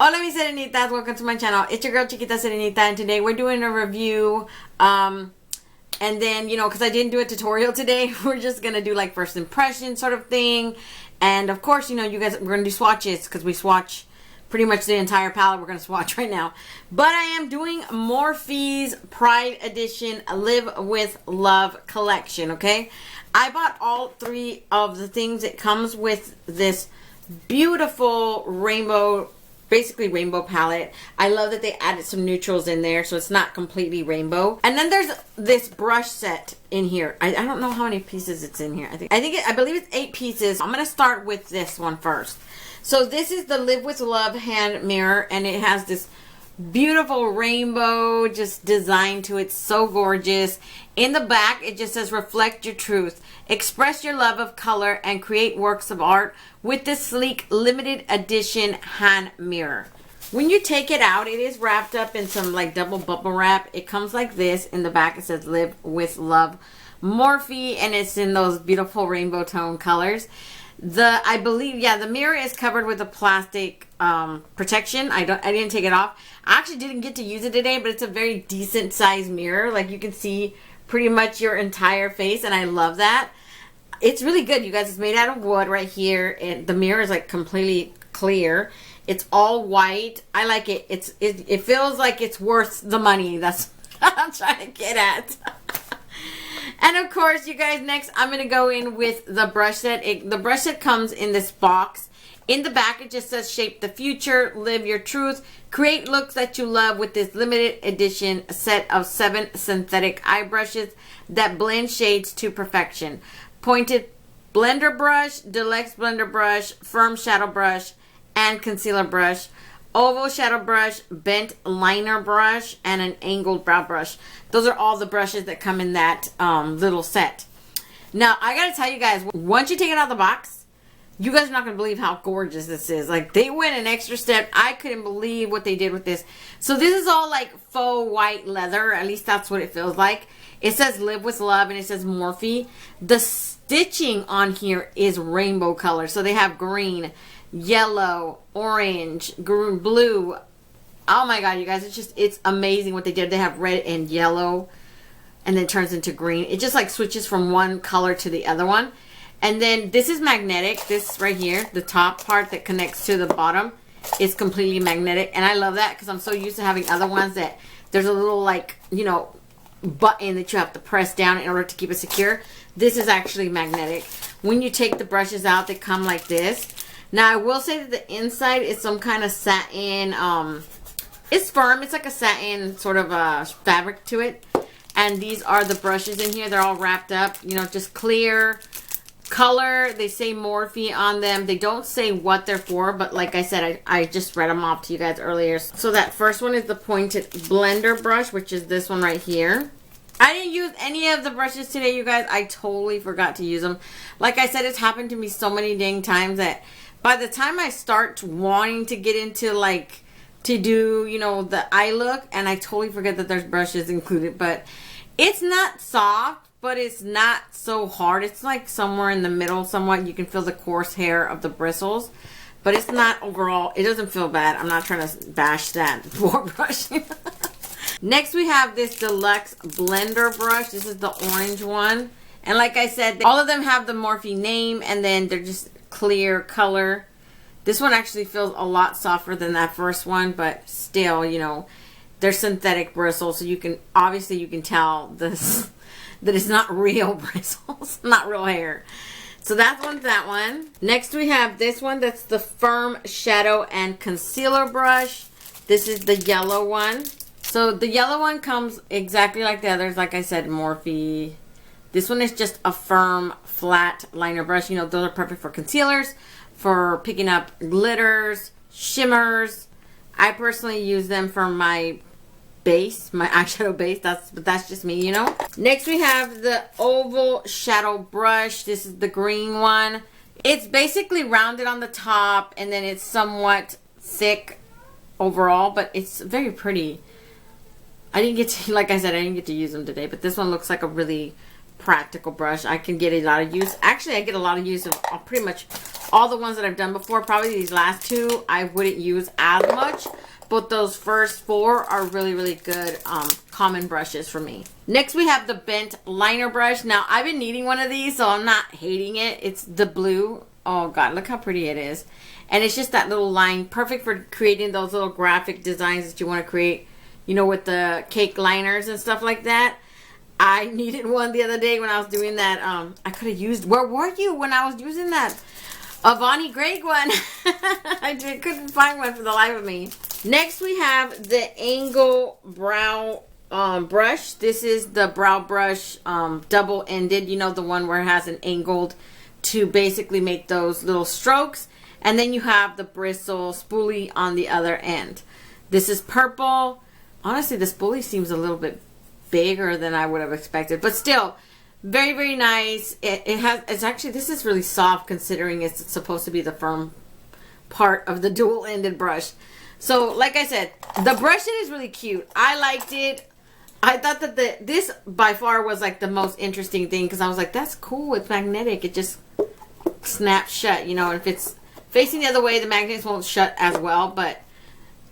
Hola mis serenitas, welcome to my channel. It's your girl Chiquita Serenita, and today we're doing a review. And then, you know, because I didn't do a tutorial today, we're just going to do like first impression sort of thing. And of course, you know, you guys, we're going to do swatches because we swatch pretty much the entire palette. We're going to swatch right now. But I am doing Morphe's Pride Edition Live with Love collection, okay? I bought all three of the things. It comes with this beautiful rainbow, basically rainbow palette. I love that they added some neutrals in there, so it's not completely rainbow. And then there's this brush set in here. I don't know how many pieces it's in here. I believe it's 8 pieces. I'm gonna start with this one first. So this is the Live with Love hand mirror, and it has this beautiful rainbow just design to it. So gorgeous. In the back it just says reflect your truth, express your love of color, and create works of art with this sleek limited edition hand mirror. When you take it out, it is wrapped up in some like double bubble wrap. It comes like this. In the back it says Live with Love Morphe, and it's in those beautiful rainbow tone colors. I believe, yeah, the mirror is covered with a plastic protection. I didn't take it off. I actually didn't get to use it today, but it's a very decent size mirror. Like, you can see pretty much your entire face, and I love that. It's really good, you guys. It's made out of wood right here, and the mirror is like completely clear. It's all white. I like it. It feels like it's worth the money. That's what I'm trying to get at. And of course, you guys, next I'm going to go in with the brush set. The brush set comes in this box. In the back, it just says shape the future, live your truth, create looks that you love with this limited edition set of 7 synthetic eye brushes that blend shades to perfection. Pointed blender brush, deluxe blender brush, firm shadow brush, and concealer brush. Oval shadow brush, bent liner brush, and an angled brow brush. Those are all the brushes that come in that little set. Now, I gotta tell you guys, once you take it out of the box, you guys are not gonna believe how gorgeous this is. Like, they went an extra step. I couldn't believe what they did with this. So this is all like faux white leather. At least that's what it feels like. It says Live with Love, and it says Morphe. The stitching on here is rainbow color. So they have green, yellow, orange, green, blue. Oh my god, you guys, it's amazing what they did. They have red and yellow, and then it turns into green. It just like switches from one color to the other one. And then this is magnetic. This right here, the top part that connects to the bottom, is completely magnetic. And I love that because I'm so used to having other ones that there's a little, like, you know, button that you have to press down in order to keep it secure. This is actually magnetic. When you take the brushes out, they come like this. Now, I will say that the inside is some kind of satin, it's firm. It's like a satin sort of fabric to it. And these are the brushes in here. They're all wrapped up, you know, just clear color. They say Morphe on them. They don't say what they're for, but like I said, I just read them off to you guys earlier. So that first one is the pointed blender brush, which is this one right here. I didn't use any of the brushes today, you guys. I totally forgot to use them. Like I said, it's happened to me so many dang times that by the time I start wanting to get into, like, to do, you know, the eye look, and I totally forget that there's brushes included. But it's not soft, but it's not so hard. It's like somewhere in the middle somewhat. You can feel the coarse hair of the bristles, but it's not overall, it doesn't feel bad. I'm not trying to bash that for brushing. Next, we have this deluxe blender brush. This is the orange one. And like I said, all of them have the Morphe name, and then they're just clear color. This one actually feels a lot softer than that first one, but still, you know, they're synthetic bristles, so you can, obviously you can tell this that it's not real bristles, not real hair. So that one's that one. Next we have this one. That's the firm shadow and concealer brush. This is the yellow one. So the yellow one comes exactly like the others. Like I said, Morphe. This one is just a firm, flat liner brush. You know, those are perfect for concealers, for picking up glitters, shimmers. I personally use them for my base, my eyeshadow base. That's just me, you know. Next we have the oval shadow brush. This is the green one. It's basically rounded on the top, and then it's somewhat thick overall, but it's very pretty. I didn't get to, like I said, I didn't get to use them today, but this one looks like a really practical brush. I can get a lot of use. Actually, I get a lot of use of pretty much all the ones that I've done before. Probably these last two I wouldn't use as much, but those first four are really, really good common brushes for me. Next, we have the bent liner brush. Now, I've been needing one of these, so I'm not hating it. It's the blue. Oh, God, look how pretty it is. And it's just that little line, perfect for creating those little graphic designs that you want to create, you know, with the cake liners and stuff like that. I needed one the other day when I was doing that. I could have used, where were you when I was using that Avani Greg one? I couldn't find one for the life of me. Next, we have the Angle Brow brush. This is the brow brush, double-ended. You know, the one where it has an angled to basically make those little strokes. And then you have the bristle spoolie on the other end. This is purple. Honestly, the spoolie seems a little bit bigger than I would have expected. But still, very, very nice. It's actually, this is really soft considering it's supposed to be the firm part of the dual-ended brush. So, like I said, the brush is really cute. I liked it. I thought that this by far was like the most interesting thing because I was like, that's cool. It's magnetic. It just snaps shut, you know. And if it's facing the other way, the magnets won't shut as well. But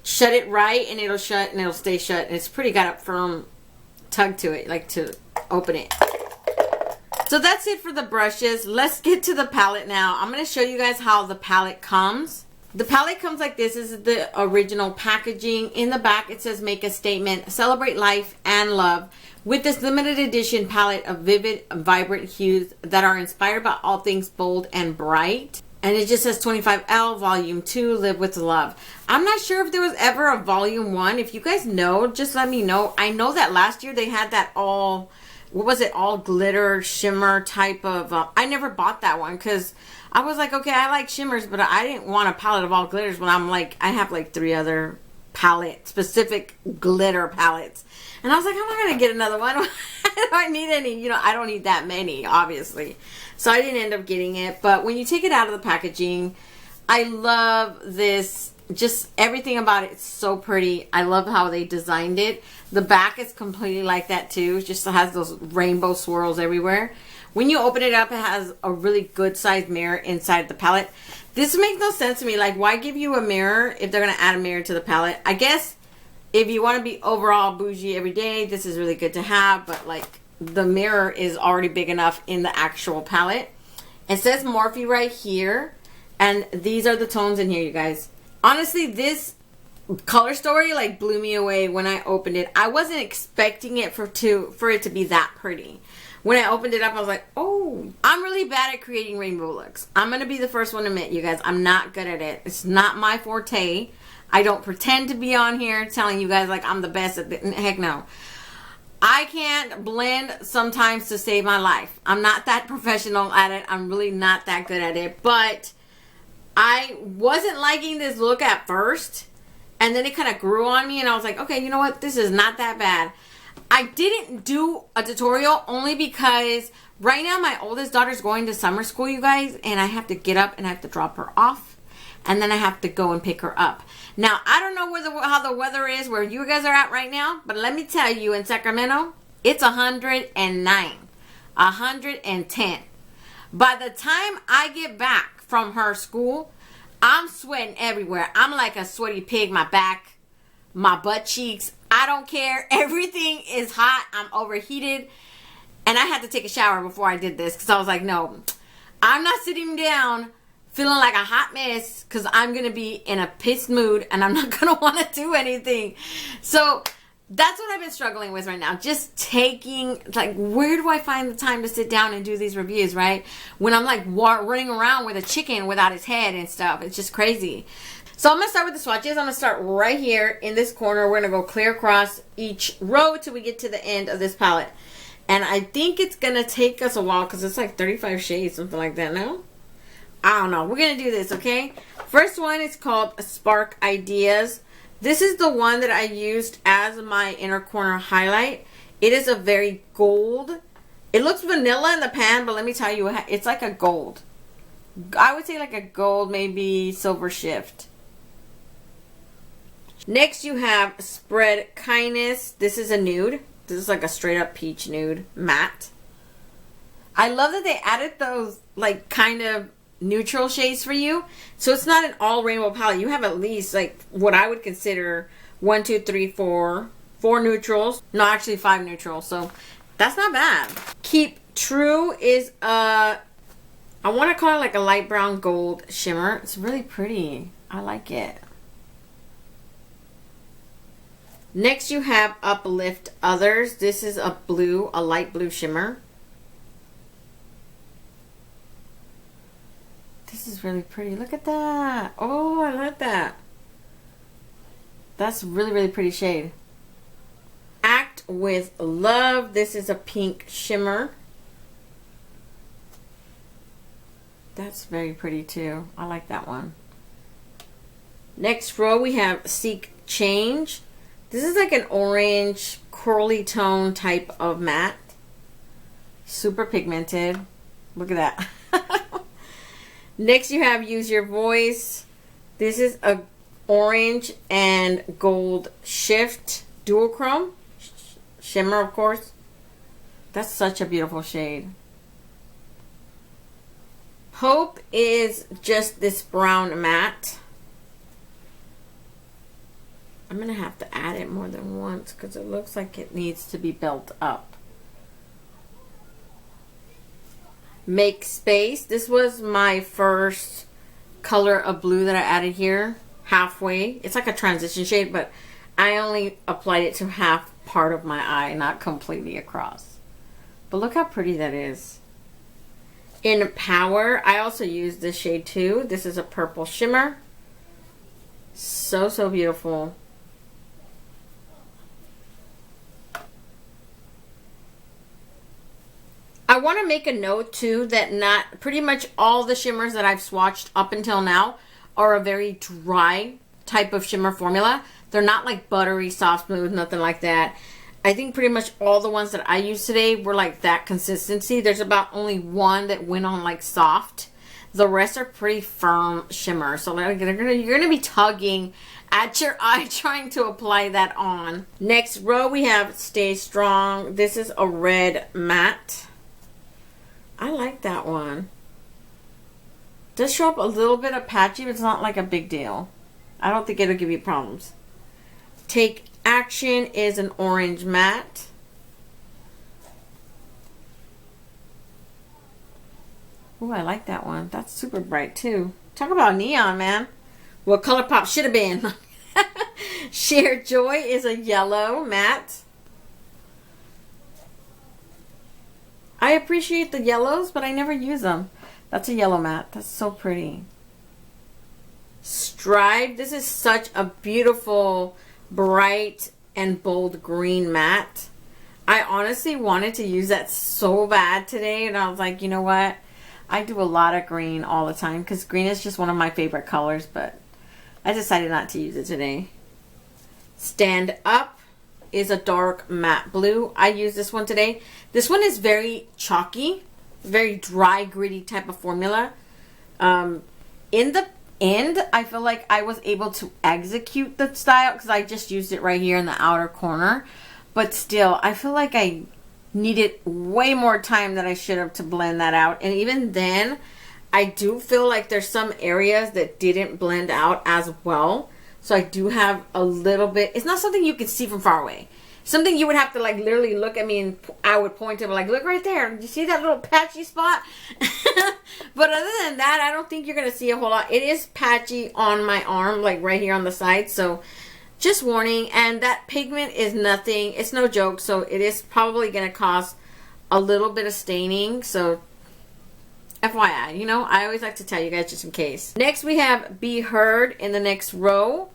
shut it right and it'll shut and it'll stay shut. And it's pretty got a firm tug to it, like to open it. So that's it for the brushes. Let's get to the palette now. I'm going to show you guys how the palette comes. The palette comes like this. This is the original packaging. In the back, it says make a statement, celebrate life and love with this limited edition palette of vivid, vibrant hues that are inspired by all things bold and bright. And it just says 25L, volume 2, live with love. I'm not sure if there was ever a volume 1. If you guys know, just let me know. I know that last year they had that all, what was it, all glitter shimmer type of, I never bought that one because I was like, okay, I like shimmers, but I didn't want a palette of all glitters when I'm like, I have like 3 other specific glitter palettes. And I was like, I'm not going to get another one. I don't need any, you know, I don't need that many, obviously. So I didn't end up getting it. But when you take it out of the packaging, I love this. Just everything about it is so pretty. I love how they designed it. The back is completely like that too. It just has those rainbow swirls everywhere. When you open it up, it has a really good sized mirror inside the palette. This makes no sense to me. Like, why give you a mirror if they're going to add a mirror to the palette? I guess if you want to be overall bougie every day, this is really good to have. But, like, the mirror is already big enough in the actual palette. It says Morphe right here. And these are the tones in here, you guys. Honestly, this color story, like, blew me away when I opened it. I wasn't expecting it for it to be that pretty. When I opened it up, I was like, oh, I'm really bad at creating rainbow looks. I'm going to be the first one to admit, you guys, I'm not good at it. It's not my forte. I don't pretend to be on here telling you guys like I'm the best at it. Heck no. I can't blend sometimes to save my life. I'm not that professional at it. I'm really not that good at it. But I wasn't liking this look at first. And then it kind of grew on me. And I was like, okay, you know what? This is not that bad. I didn't do a tutorial only because right now my oldest daughter's going to summer school, you guys, and I have to get up and I have to drop her off, and then I have to go and pick her up. Now, I don't know how the weather is where you guys are at right now, but let me tell you, in Sacramento, it's 109, 110. By the time I get back from her school, I'm sweating everywhere. I'm like a sweaty pig, my back, my butt cheeks. I don't care. Everything is hot. I'm overheated. And I had to take a shower before I did this because I was like, no, I'm not sitting down feeling like a hot mess because I'm going to be in a pissed mood and I'm not going to want to do anything. So that's what I've been struggling with right now. Just taking, like, where do I find the time to sit down and do these reviews, right? When I'm like running around with a chicken without his head and stuff. It's just crazy. So I'm going to start with the swatches. I'm going to start right here in this corner. We're going to go clear across each row till we get to the end of this palette. And I think it's going to take us a while because it's like 35 shades, something like that, no? I don't know. We're going to do this, okay? First one is called Spark Ideas. This is the one that I used as my inner corner highlight. It is a very gold. It looks vanilla in the pan, but let me tell you, it's like a gold. I would say like a gold, maybe silver shift. Next, you have Spread Kindness. This is a nude. This is like a straight up peach nude matte. I love that they added those like kind of neutral shades for you. So it's not an all rainbow palette. You have at least like what I would consider 1, 2, 3, 4 neutrals. No, actually 5 neutrals. So that's not bad. Keep True is I want to call it like a light brown gold shimmer. It's really pretty. I like it. Next you have Uplift Others. This is a blue, a light blue shimmer. This is really pretty. Look at that. Oh, I like that. That's really, really pretty shade. Act with Love. This is a pink shimmer. That's very pretty too. I like that one. Next row we have Seek Change. This is like an orange corally tone type of matte. Super pigmented. Look at that. Next you have Use Your Voice. This is a orange and gold shift duochrome shimmer, of course. That's such a beautiful shade. Hope is just this brown matte. I'm gonna have to add it more than once because it looks like it needs to be built up. Make Space. This was my first color of blue that I added here. Halfway. It's like a transition shade, but I only applied it to half part of my eye, not completely across. But look how pretty that is. In Power, I also used this shade too. This is a purple shimmer. So, so beautiful. I want to make a note too that not pretty much all the shimmers that I've swatched up until now are a very dry type of shimmer formula. They're not like buttery, soft, smooth, nothing like that. I think pretty much all the ones that I used today were like that consistency. There's about only one that went on like soft. The rest are pretty firm shimmer. So you're gonna be tugging at your eye trying to apply that on. Next row we have Stay Strong. This is a red matte. I like that one. Does show up a little bit of patchy, but it's not like a big deal. I don't think it'll give you problems. Take Action is an orange matte. Ooh, I like that one. That's super bright too. Talk about neon, man. What ColourPop should have been. Share Joy is a yellow matte. I appreciate the yellows, but I never use them. That's a yellow matte. That's so pretty. Strive. This is such a beautiful, bright, and bold green matte. I honestly wanted to use that so bad today, and I was like, you know what? I do a lot of green all the time because green is just one of my favorite colors, but I decided not to use it today. Stand Up is a dark matte blue. I used this one today. This one is very chalky, very dry, gritty type of formula. In the end, I feel like I was able to execute the style because I just used it right here in the outer corner. But still, I feel like I needed way more time than I should have to blend that out. And even then, I do feel like there's some areas that didn't blend out as well. So I do have a little bit. It's not something you can see from far away. Something you would have to like literally look at me and I would point to like, look right there. You see that little patchy spot? But other than that, I don't think you're going to see a whole lot. It is patchy on my arm, like right here on the side. So just warning. And that pigment is nothing. It's no joke. So it is probably going to cause a little bit of staining. So FYI, you know, I always like to tell you guys just in case. Next we have Be Heard in the next row.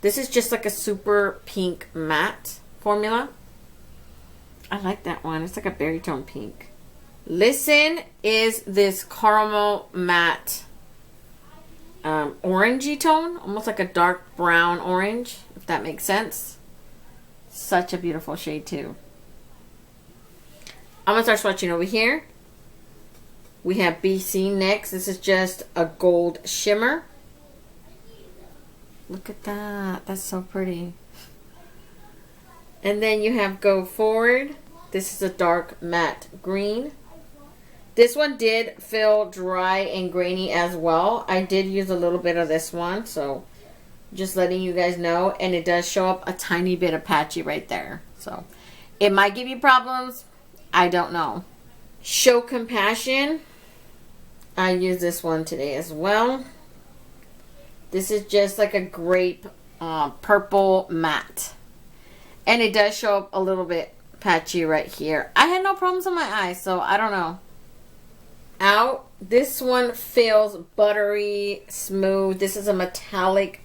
This is just like a super pink matte formula. I like that one. It's like a berry tone pink. Listen is this caramel matte orangey tone. Almost like a dark brown orange, if that makes sense. Such a beautiful shade too. I'm going to start swatching over here. We have BC next. This is just a gold shimmer. Look at that. That's so pretty. And then you have Go Forward. This is a dark matte green. This one did feel dry and grainy as well. I did use a little bit of this one, so just letting you guys know. And it does show up a tiny bit of patchy right there. So it might give you problems. I don't know. Show Compassion. I use this one today as well. This is just like a grape purple matte. And it does show up a little bit patchy right here. I had no problems on my eyes, so I don't know. Out. This one feels buttery smooth. This is a metallic.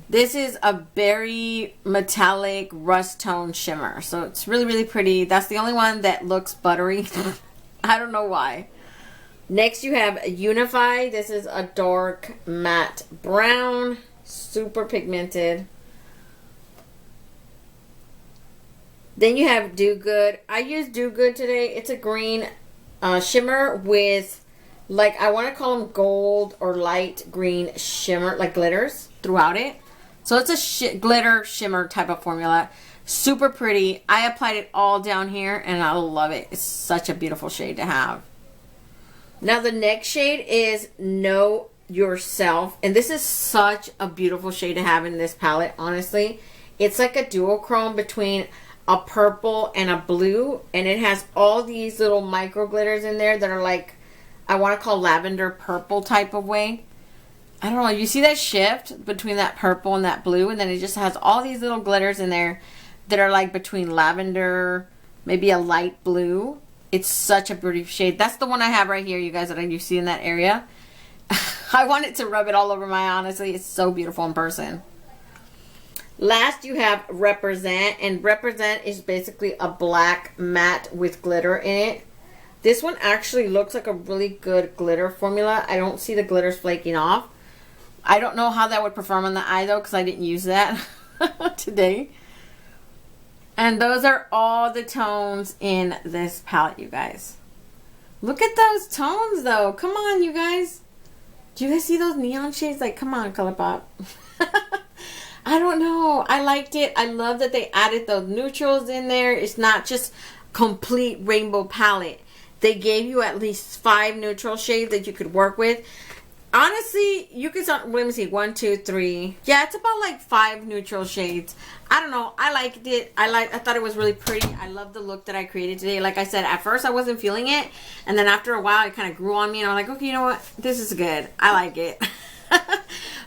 This is a very metallic rust tone shimmer. So it's really, really pretty. That's the only one that looks buttery. I don't know why. Next you have Unify. This is a dark matte brown. Super pigmented. Then you have Do Good. I used Do Good today. It's a green shimmer with, like, I want to call them gold or light green shimmer, like glitters throughout it. So it's a glitter shimmer type of formula. Super pretty. I applied it all down here and I love it. It's such a beautiful shade to have. Now the next shade is Know Yourself. And this is such a beautiful shade to have in this palette, honestly. It's like a duochrome between a purple and a blue, and it has all these little micro glitters in there that are like, I want to call lavender purple type of way. I don't know, you see that shift between that purple and that blue, and then it just has all these little glitters in there that are like between lavender, maybe a light blue. It's such a pretty shade. That's the one I have right here, you guys, that you see in that area. I wanted to rub it all over my eye, honestly. It's so beautiful in person. Last, you have Represent, and Represent is basically a black matte with glitter in it. This one actually looks like a really good glitter formula. I don't see the glitters flaking off. I don't know how that would perform on the eye though, because I didn't use that today. And those are all the tones in this palette, you guys. Look at those tones though. Come on, you guys. Do you guys see those neon shades? Like, come on, ColourPop. I don't know. I liked it. I love that they added those neutrals in there. It's not just complete rainbow palette. They gave you at least 5 neutral shades that you could work with. Honestly, you could start, let me see, 1, 2, 3. Yeah, it's about like 5 neutral shades. I don't know. I liked it. I thought it was really pretty. I love the look that I created today. Like I said, at first I wasn't feeling it. And then after a while, it kind of grew on me. And I'm like, okay, you know what? This is good. I like it.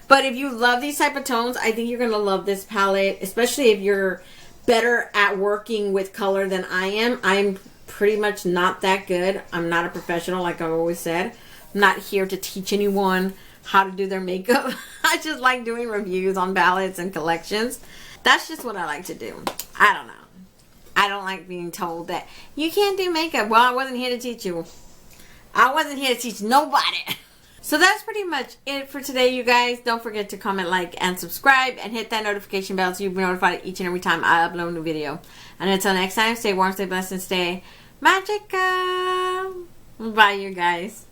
But if you love these type of tones, I think you're going to love this palette. Especially if you're better at working with color than I am. I'm pretty much not that good. I'm not a professional, like I've always said. I'm not here to teach anyone how to do their makeup. I just like doing reviews on palettes and collections. That's just what I like to do. I don't know. I don't like being told that you can't do makeup. Well, I wasn't here to teach you. I wasn't here to teach nobody. So that's pretty much it for today, you guys. Don't forget to comment, like, and subscribe, and hit that notification bell so you'll be notified each and every time I upload a new video. And until next time, stay warm, stay blessed, and stay magical. Bye, you guys.